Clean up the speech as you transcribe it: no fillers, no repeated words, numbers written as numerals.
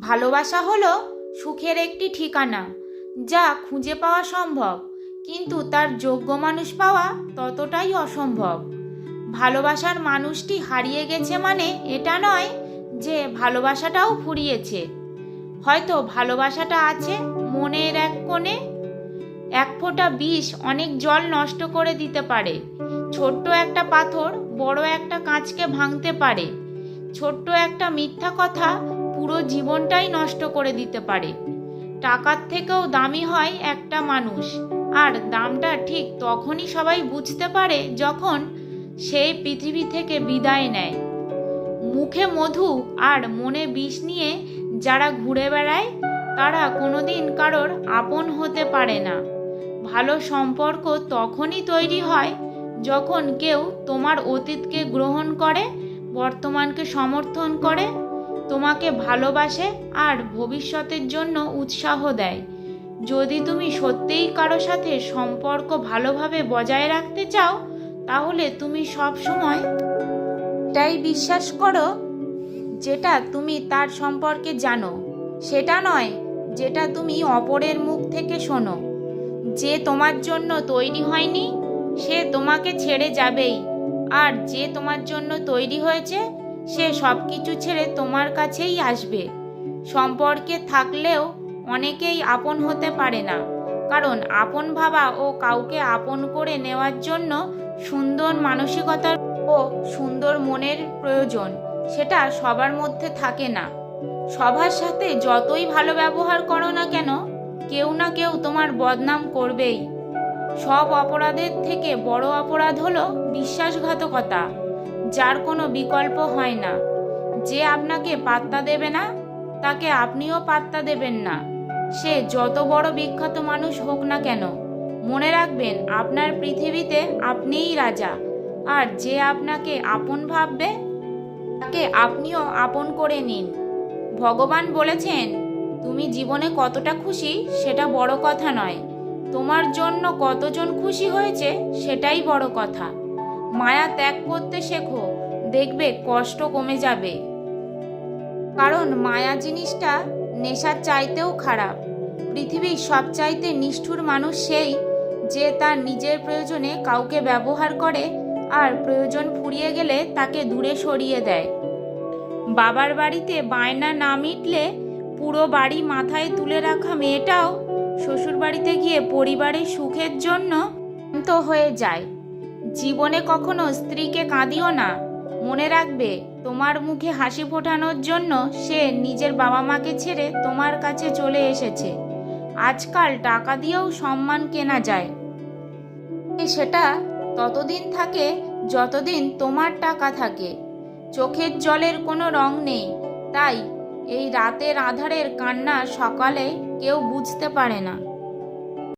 ভালোবাসা হলো সুখের একটি ঠিকানা, যা খুঁজে পাওয়া সম্ভব, কিন্তু তার যোগ্য মানুষ পাওয়া ততটাই অসম্ভব। ভালোবাসার মানুষটি হারিয়ে গেছে মানে এটা নয় যে ভালোবাসাটাও ফুরিয়েছে। হয়তো ভালোবাসাটা আছে মনের এক কোণে। এক ফোঁটা বিষ অনেক জল নষ্ট করে দিতে পারে। ছোট্ট একটা পাথর বড় একটা কাঁচকে ভাঙতে পারে। ছোট্ট একটা মিথ্যা কথা পুরো জীবনটাই নষ্ট করে দিতে পারে। টাকার থেকেও দামি হয় একটা মানুষ, আর দামটা ঠিক তখনই সবাই বুঝতে পারে যখন সেই পৃথিবী থেকে বিদায় নেয়। মুখে মধু আর মনে বিষ নিয়ে যারা ঘুরে বেড়ায় তারা কোনোদিন কারোর আপন হতে পারে না। ভালো সম্পর্ক তখনই তৈরি হয় যখন কেউ তোমার অতীতকে গ্রহণ করে, বর্তমানকে সমর্থন করে, তোমাকে ভালোবাসে আর ভবিষ্যতের জন্য উৎসাহ দেয়। যদি তুমি সত্যিই কারো সাথে সম্পর্ক ভালোভাবে বজায় রাখতে চাও, তাহলে তুমি সব সময় এটাই বিশ্বাস করো যেটা তুমি তার সম্পর্কে জানো, সেটা নয় যেটা তুমি অপরের মুখ থেকে শোনো। যে তোমার জন্য তৈরি হয়নি সে তোমাকে ছেড়ে যাবেই, আর যে তোমার জন্য তৈরি হয়েছে সে সব কিছু ছেড়ে তোমার কাছেই আসবে। সম্পর্কে থাকলেও অনেকেই আপন হতে পারে না, কারণ আপন ভাবা ও কাউকে আপন করে নেওয়ার জন্য সুন্দর মানসিকতার ও সুন্দর মনের প্রয়োজন। সেটা সবার মধ্যে থাকে না। সবার সাথে যতই ভালো ব্যবহার করো না কেন, কেউ না কেউ তোমার বদনাম করবেই। সব অপরাধের থেকে বড় অপরাধ হলো বিশ্বাসঘাতকতা, যার কোনো বিকল্প হয় না। যে আপনাকে পাত্তা দেবে না তাকে আপনিও পাত্তা দেবেন না, সে যত বড় বিখ্যাত মানুষ হোক না কেন। মনে রাখবেন, আপনার পৃথিবীতে আপনিই রাজা, আর যে আপনাকে আপন ভাববে তাকে আপনিও আপন করে নিন। ভগবান বলেছেন, তুমি জীবনে কতটা খুশি সেটা বড় কথা নয়, তোমার জন্য কতজন খুশি হয়েছে সেটাই বড় কথা। মায়া ত্যাগ করতে শেখো, দেখবে কষ্ট কমে যাবে। কারণ মায়া জিনিসটা নেশার চাইতেও খারাপ। পৃথিবীর সবচাইতে নিষ্ঠুর মানুষ সেই যে তার নিজের প্রয়োজনে কাউকে ব্যবহার করে আর প্রয়োজন ফুরিয়ে গেলে তাকে দূরে সরিয়ে দেয়। বাবার বাড়িতে বায়না না মিটলে পুরো বাড়ি মাথায় তুলে রাখা মেয়েটাও শ্বশুর বাড়িতে গিয়ে পরিবারের সুখের জন্য ক্লান্ত হয়ে যায়। জীবনে কখনো স্ত্রীকে কাঁদিও না। মনে রাখবে, তোমার মুখে হাসি ফোটানোর জন্য সে নিজের বাবা মাকে ছেড়ে তোমার কাছে চলে এসেছে। আজকাল টাকা দিয়েও সম্মান কেনা যায়, সেটা ততদিন থাকে যতদিন তোমার টাকা থাকে। চোখের জলের কোনো রং নেই, তাই এই রাতের আঁধারের কান্না সকালে কেউ বুঝতে পারে না।